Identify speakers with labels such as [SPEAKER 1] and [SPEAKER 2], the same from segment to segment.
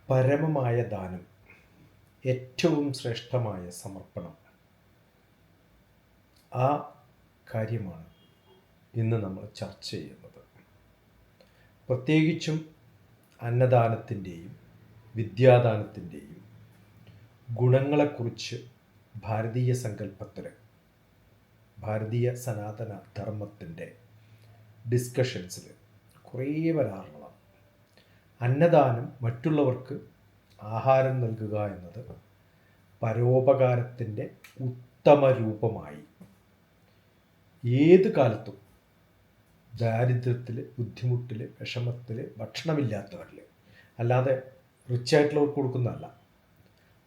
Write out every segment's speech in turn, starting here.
[SPEAKER 1] പരമമായ ദാനം, ഏറ്റവും ശ്രേഷ്ഠമായ സമർപ്പണം, ആ കാര്യമാണ് ഇന്ന് നമ്മൾ ചർച്ച ചെയ്യുന്നത്. പ്രത്യേകിച്ചും അന്നദാനത്തിൻ്റെയും വിദ്യാദാനത്തിൻ്റെയും ഗുണങ്ങളെക്കുറിച്ച് ഭാരതീയ സങ്കല്പത്തിൽ, ഭാരതീയ സനാതന ധർമ്മത്തിൻ്റെ ഡിസ്കഷൻസിൽ കുറേ വരാറുള്ളതാണ്. അന്നദാനം, മറ്റുള്ളവർക്ക് ആഹാരം നൽകുക എന്നത് പരോപകാരത്തിൻ്റെ ഉത്തമ രൂപമായി ഏത് കാലത്തും ദാരിദ്ര്യത്തിൽ, ബുദ്ധിമുട്ടിൽ, വിഷമത്തിൽ, ഭക്ഷണമില്ലാത്തവരിൽ, അല്ലാതെ റിച്ചായിട്ടുള്ളവർക്ക് കൊടുക്കുന്നതല്ല.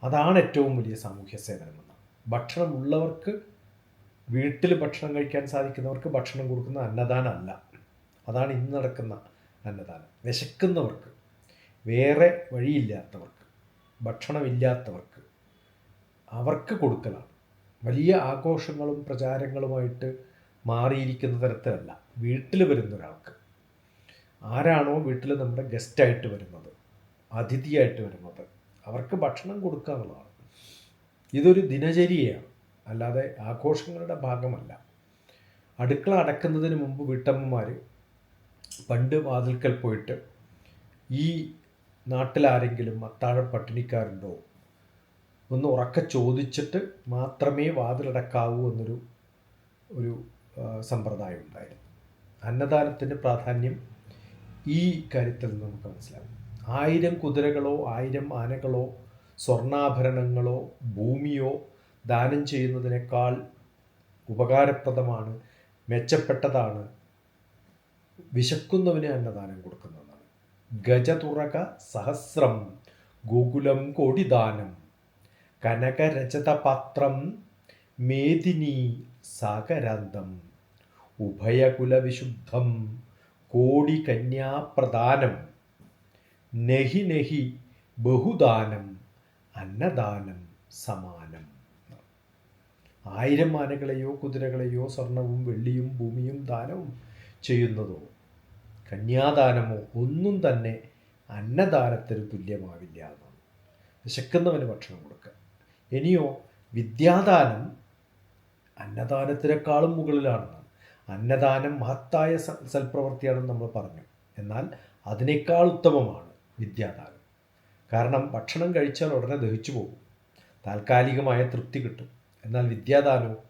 [SPEAKER 1] അതാണ് ഏറ്റവും വലിയ സാമൂഹ്യ സേവനമെന്ന്. ഭക്ഷണമുള്ളവർക്ക്, വീട്ടിൽ ഭക്ഷണം കഴിക്കാൻ സാധിക്കുന്നവർക്ക് ഭക്ഷണം കൊടുക്കുന്ന അന്നദാനമല്ല. അതാണ് ഇന്ന് നടക്കുന്ന അന്നദാനം. വിശക്കുന്നവർക്ക്, വേറെ വഴിയില്ലാത്തവർക്ക്, ഭക്ഷണമില്ലാത്തവർക്ക് അവർക്ക് കൊടുക്കലാണ്. വലിയ ആഘോഷങ്ങളും പ്രചാരങ്ങളുമായിട്ട് മാറിയിരിക്കുന്ന തരത്തിലല്ല. വീട്ടിൽ വരുന്ന ഒരാൾക്ക്, ആരാണോ വീട്ടിൽ നമ്മുടെ ഗസ്റ്റായിട്ട് വരുന്നത്, അതിഥിയായിട്ട് വരുന്നത്, അവർക്ക് ഭക്ഷണം കൊടുക്കുക എന്നുള്ളതാണ്. ഇതൊരു ദിനചര്യയാണ്, അല്ലാതെ ആഘോഷങ്ങളുടെ ഭാഗമല്ല. അടുക്കള അടക്കുന്നതിന് മുമ്പ് വീട്ടമ്മമാർ പണ്ട് വാതിൽക്കൽ പോയിട്ട് ഈ നാട്ടിലാരെങ്കിലും അത്താഴ പട്ടിണിക്കാരുണ്ടോ ഒന്ന് ഉറക്കെ ചോദിച്ചിട്ട് മാത്രമേ വാതിലടക്കാവൂ എന്നൊരു സമ്പ്രദായം ഉണ്ടായിരുന്നു. അന്നദാനത്തിൻ്റെ പ്രാധാന്യം ഈ കാര്യത്തിൽ നിന്ന് നമുക്ക് മനസ്സിലാകും. 1000 കുതിരകളോ 1000 ആനകളോ സ്വർണ്ണാഭരണങ്ങളോ ഭൂമിയോ ദാനം ചെയ്യുന്നതിനേക്കാൾ ഉപകാരപ്രദമാണ്, മെച്ചപ്പെട്ടതാണ് വിശക്കുന്നവന് അന്നദാനം കൊടുക്കുന്നതാണ്. ഗജതുറക സഹസ്രം ഗോകുലം കോടിദാനം കനകരചതപാത്രം മേദിനി സാഗരാന്തം ഉഭയകുലവിശുദ്ധം കോടി കന്യാപ്രദാനം നഹി നഹി ബഹുദാനം അന്നദാനം സമാനം. 1000 ആനകളെയോ കുതിരകളെയോ സ്വർണവും വെള്ളിയും ഭൂമിയും ദാനവും ചെയ്യുന്നതോ കന്യാദാനമോ ഒന്നും തന്നെ അന്നദാനത്തിന് തുല്യമാവില്ല എന്നാണ്. വിശക്കുന്നവന് ഭക്ഷണം കൊടുക്കുക. ഇനിയോ വിദ്യാദാനം അന്നദാനത്തിനേക്കാളും മുകളിലാണെന്നാണ്. അന്നദാനം മഹത്തായ സൽപ്രവൃത്തിയാണെന്ന് നമ്മൾ പറഞ്ഞു. എന്നാൽ അതിനേക്കാൾ ഉത്തമമാണ് വിദ്യാദാനം. കാരണം ഭക്ഷണം കഴിച്ചാൽ ഉടനെ ദഹിച്ചു പോകും, താൽക്കാലികമായ തൃപ്തി കിട്ടും. എന്നാൽ വിദ്യാദാനവും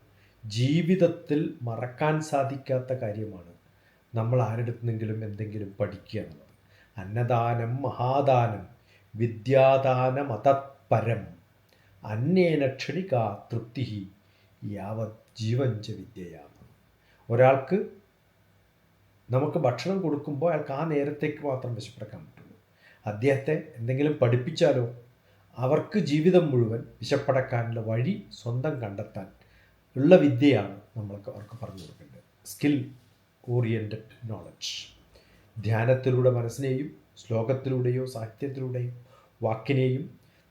[SPEAKER 1] ജീവിതത്തിൽ മറക്കാൻ സാധിക്കാത്ത കാര്യമാണ്. നമ്മൾ ആരെടുത്തെങ്കിലും എന്തെങ്കിലും പഠിക്കുക എന്നുള്ളത്. അന്നദാനം മഹാദാനം വിദ്യാദാനമതപരം അന്യേന ക്ഷണികാ തൃപ്തി യാവത് ജീവഞ്ച വിദ്യയാണ്. ഒരാൾക്ക് നമുക്ക് ഭക്ഷണം കൊടുക്കുമ്പോൾ അയാൾക്ക് ആ നേരത്തേക്ക് മാത്രം വിശപ്പടക്കാൻ പറ്റുള്ളൂ. അദ്ദേഹത്തെ എന്തെങ്കിലും പഠിപ്പിച്ചാലോ അവർക്ക് ജീവിതം മുഴുവൻ വിശപ്പടക്കാനുള്ള വഴി സ്വന്തം കണ്ടെത്താൻ ഉള്ള വിദ്യയാണ് നമ്മൾക്ക് അവർക്ക് പറഞ്ഞു കൊടുക്കേണ്ടത്. Skill oriented knowledge. ധ്യാനത്തിലൂടെ മനസ്സിനെയും ശ്ലോകത്തിലൂടെയോ സാഹിത്യത്തിലൂടെയോ വാക്കിനെയും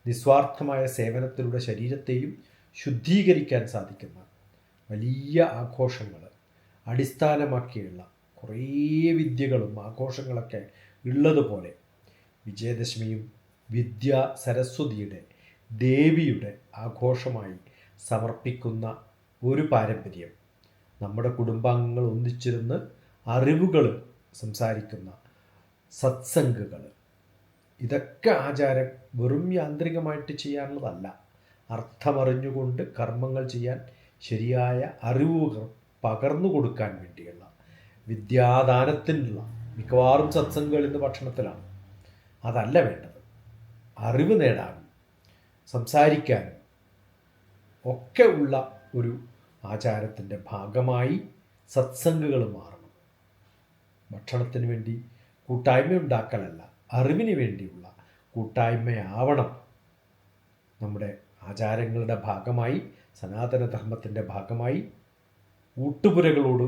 [SPEAKER 1] നിസ്വാർത്ഥമായ സേവനത്തിലൂടെ ശരീരത്തെയും ശുദ്ധീകരിക്കാൻ സാധിക്കുന്ന വലിയ ആഘോഷങ്ങൾ അടിസ്ഥാനമാക്കിയുള്ള കുറേ വിദ്യകളും ആഘോഷങ്ങളൊക്കെ ഉള്ളതുപോലെ വിജയദശമിയും വിദ്യാ സരസ്വതിയുടെ, ദേവിയുടെ ആഘോഷമായി സമർപ്പിക്കുന്ന ഒരു പാരമ്പര്യം, നമ്മുടെ കുടുംബാംഗങ്ങൾ ഒന്നിച്ചിരുന്ന് അറിവുകൾ സംസാരിക്കുന്ന സത്സംഗുകൾ, ഇതൊക്കെ ആചാരം വെറും യാന്ത്രികമായിട്ട് ചെയ്യാനുള്ളതല്ല. അർത്ഥമറിഞ്ഞുകൊണ്ട് കർമ്മങ്ങൾ ചെയ്യാൻ ശരിയായ അറിവുകൾ പകർന്നു കൊടുക്കാൻ വേണ്ടിയുള്ള വിദ്യാദാനത്തിനുള്ള മിക്കവാറും സത്സംഗങ്ങൾ ഇന്ന് ഭക്ഷണത്തിലാണ്. അതല്ല വേണ്ടത്. അറിവ് നേടാനും സംസാരിക്കാനും ഒക്കെ ഉള്ള ഒരു ആചാരത്തിൻ്റെ ഭാഗമായി സത്സംഗുകൾ മാറണം. ഭക്ഷണത്തിന് വേണ്ടി കൂട്ടായ്മ ഉണ്ടാക്കലല്ല, അറിവിന് വേണ്ടിയുള്ള കൂട്ടായ്മയാവണം നമ്മുടെ ആചാരങ്ങളുടെ ഭാഗമായി, സനാതനധർമ്മത്തിൻ്റെ ഭാഗമായി. ഊട്ടുപുരകളോട്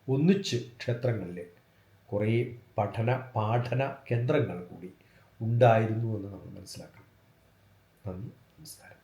[SPEAKER 1] ഒന്നിച്ച് ക്ഷേത്രങ്ങളിൽ കുറേ പാഠന കേന്ദ്രങ്ങൾ കൂടി ഉണ്ടായിരുന്നു എന്ന് നമ്മൾ മനസ്സിലാക്കണം. നന്ദി, നമസ്കാരം.